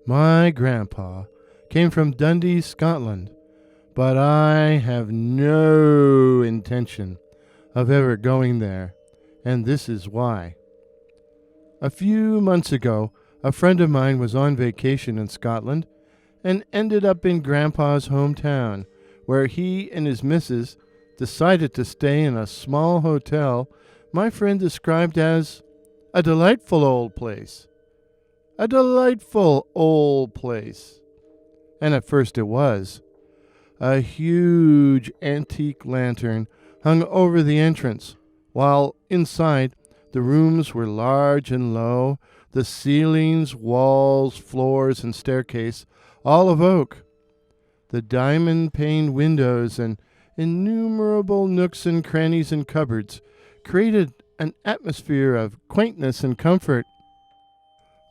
My grandpa came from Dundee, Scotland, but I have no intention of ever going there, and this is why. A few months ago, a friend of mine was on vacation in Scotland and ended up in Grandpa's hometown, where he and his missus decided to stay in a small hotel my friend described as a delightful old place. A delightful old place. And at first it was. A huge antique lantern hung over the entrance, while inside the rooms were large and low, the ceilings, walls, floors, and staircase all of oak. The diamond-paned windows and innumerable nooks and crannies and cupboards created an atmosphere of quaintness and comfort.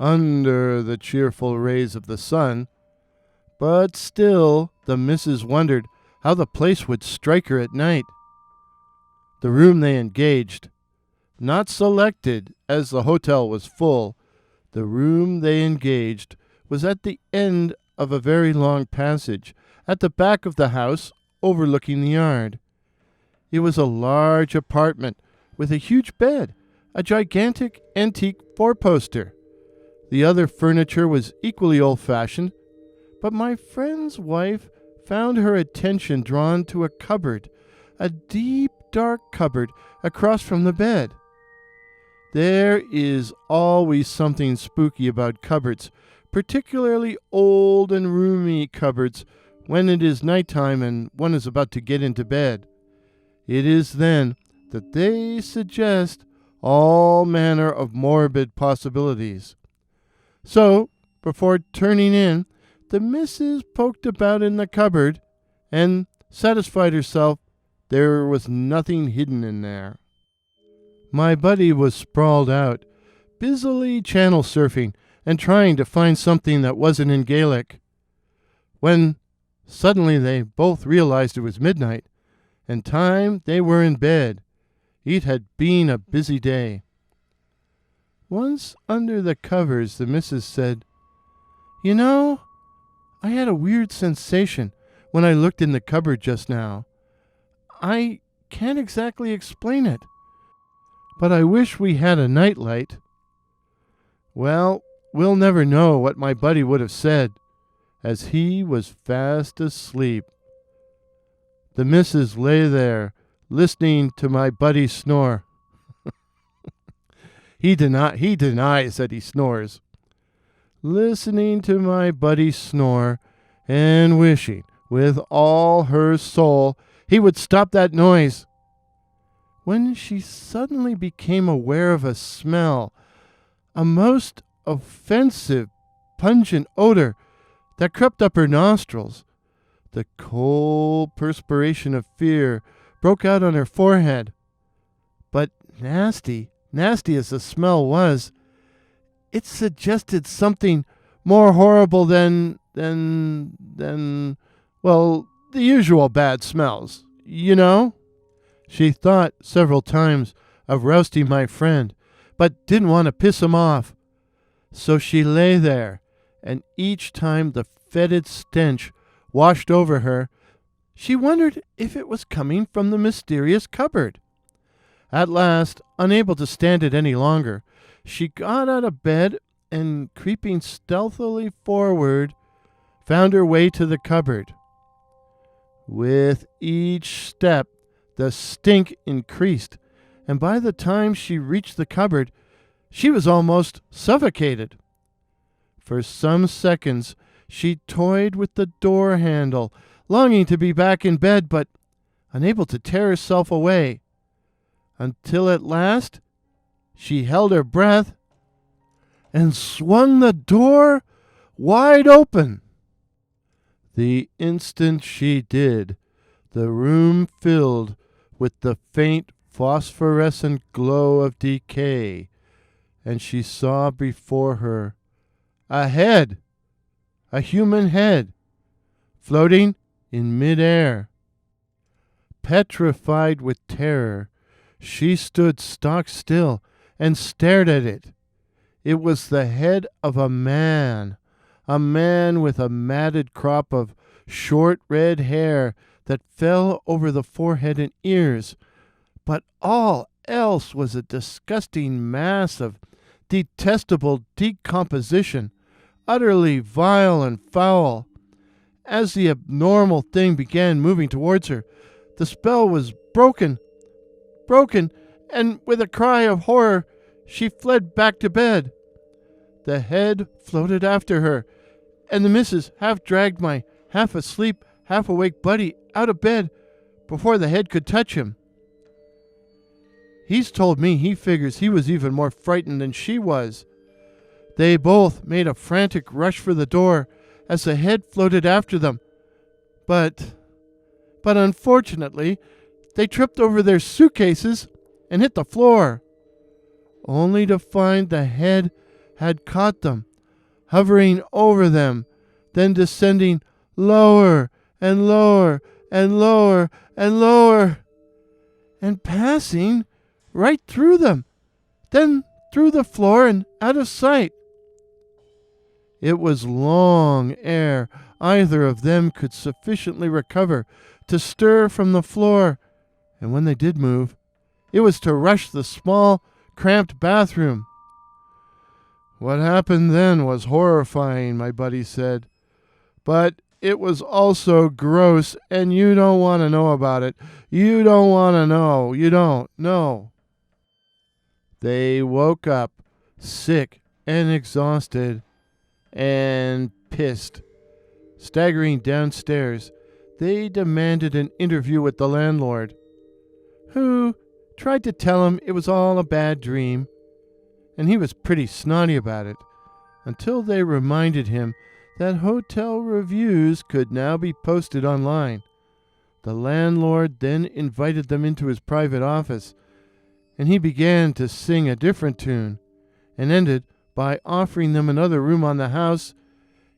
Under the cheerful rays of the sun, but still the missus wondered how the place would strike her at night. The room they engaged, not selected as the hotel was full, the room they engaged was at the end of a very long passage, at the back of the house, overlooking the yard. It was a large apartment with a huge bed, a gigantic antique four-poster. The other furniture was equally old-fashioned, but my friend's wife found her attention drawn to a cupboard, a deep, dark cupboard across from the bed. There is always something spooky about cupboards, particularly old and roomy cupboards, when it is nighttime and one is about to get into bed. It is then that they suggest all manner of morbid possibilities. So, before turning in, the missus poked about in the cupboard and satisfied herself there was nothing hidden in there. My buddy was sprawled out, busily channel surfing and trying to find something that wasn't in Gaelic, when suddenly they both realized it was midnight, and time they were in bed. It had been a busy day. Once under the covers, the missus said, "You know, I had a weird sensation when I looked in the cupboard just now. I can't exactly explain it, but I wish we had a nightlight." Well, we'll never know what my buddy would have said, as he was fast asleep. The missus lay there, listening to my buddy snore. He denies that he snores. Listening to my buddy snore and wishing with all her soul he would stop that noise, when she suddenly became aware of a smell, a most offensive, pungent odor that crept up her nostrils. The cold perspiration of fear broke out on her forehead. But nasty as the smell was, it suggested something more horrible than, well, the usual bad smells, you know? She thought several times of rousting my friend, but didn't want to piss him off. So she lay there, and each time the fetid stench washed over her, she wondered if it was coming from the mysterious cupboard. At last, unable to stand it any longer, she got out of bed and, creeping stealthily forward, found her way to the cupboard. With each step, the stink increased, and by the time she reached the cupboard, she was almost suffocated. For some seconds, she toyed with the door handle, longing to be back in bed, but unable to tear herself away, until at last she held her breath and swung the door wide open. The instant she did, the room filled with the faint phosphorescent glow of decay, and she saw before her a head, a human head, floating in mid-air. Petrified with terror, she stood stock still and stared at it. It was the head of a man, a man with a matted crop of short red hair that fell over the forehead and ears, but all else was a disgusting mass of detestable decomposition, utterly vile and foul. As the abnormal thing began moving towards her, the spell was broken, and with a cry of horror, she fled back to bed. The head floated after her, and the missus half dragged my half-asleep, half-awake buddy out of bed before the head could touch him. He's told me he figures he was even more frightened than she was. They both made a frantic rush for the door as the head floated after them. But unfortunately, they tripped over their suitcases and hit the floor, only to find the head had caught them, hovering over them, then descending lower and lower and lower and lower, and passing right through them, then through the floor and out of sight. It was long ere either of them could sufficiently recover to stir from the floor, and when they did move, it was to rush the small, cramped bathroom. What happened then was horrifying, my buddy said, but it was also gross, and you don't want to know about it. You don't want to know. You don't. No. They woke up, sick and exhausted, and pissed. Staggering downstairs, they demanded an interview with the landlord, who tried to tell him it was all a bad dream, and he was pretty snotty about it, until they reminded him that hotel reviews could now be posted online. The landlord then invited them into his private office, and he began to sing a different tune, and ended by offering them another room on the house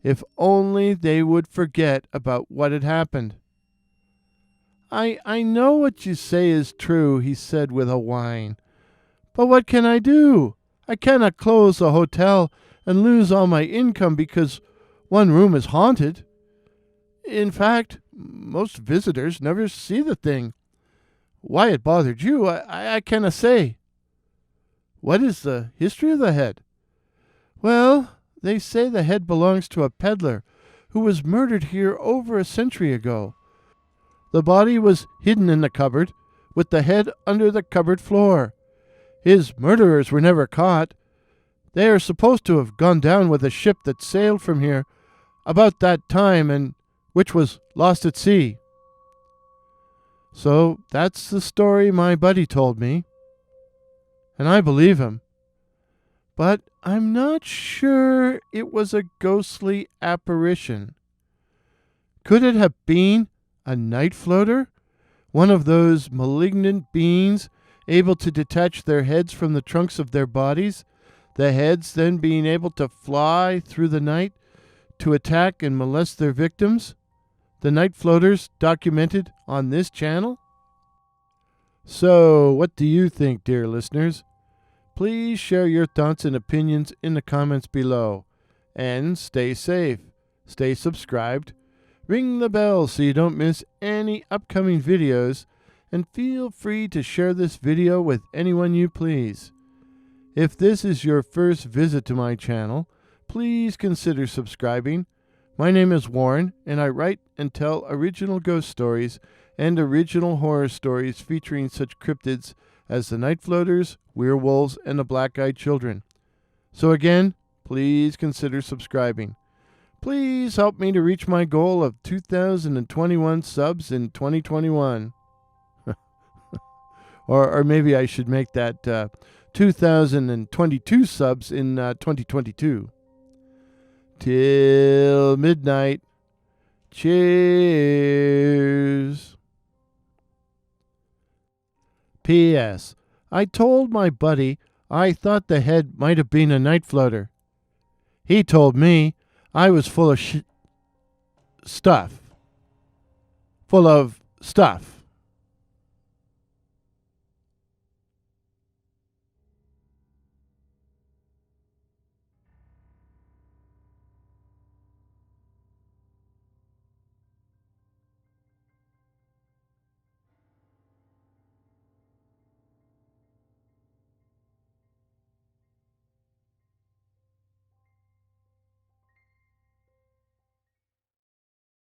if only they would forget about what had happened. I know what you say is true, he said with a whine, but what can I do? I cannot close the hotel and lose all my income because one room is haunted. In fact, most visitors never see the thing. Why it bothered you, I cannot say. What is the history of the head? Well, they say the head belongs to a peddler who was murdered here over a century ago. The body was hidden in the cupboard, with the head under the cupboard floor. His murderers were never caught. They are supposed to have gone down with a ship that sailed from here about that time and which was lost at sea. So that's the story my buddy told me, and I believe him. But I'm not sure it was a ghostly apparition. Could it have been a night floater? One of those malignant beings able to detach their heads from the trunks of their bodies, the heads then being able to fly through the night to attack and molest their victims? The night floaters documented on this channel? So, what do you think, dear listeners? Please share your thoughts and opinions in the comments below. And stay safe, stay subscribed, ring the bell so you don't miss any upcoming videos, and feel free to share this video with anyone you please. If this is your first visit to my channel, please consider subscribing. My name is Warren, and I write and tell original ghost stories and original horror stories featuring such cryptids as the night floaters, werewolves, and the black-eyed children. So again, please consider subscribing. Please help me to reach my goal of 2,021 subs in 2021. or maybe I should make that 2,022 subs in 2022. Till midnight. Cheers. P.S. I told my buddy I thought the head might have been a night floater. He told me I was full of stuff. Full of stuff.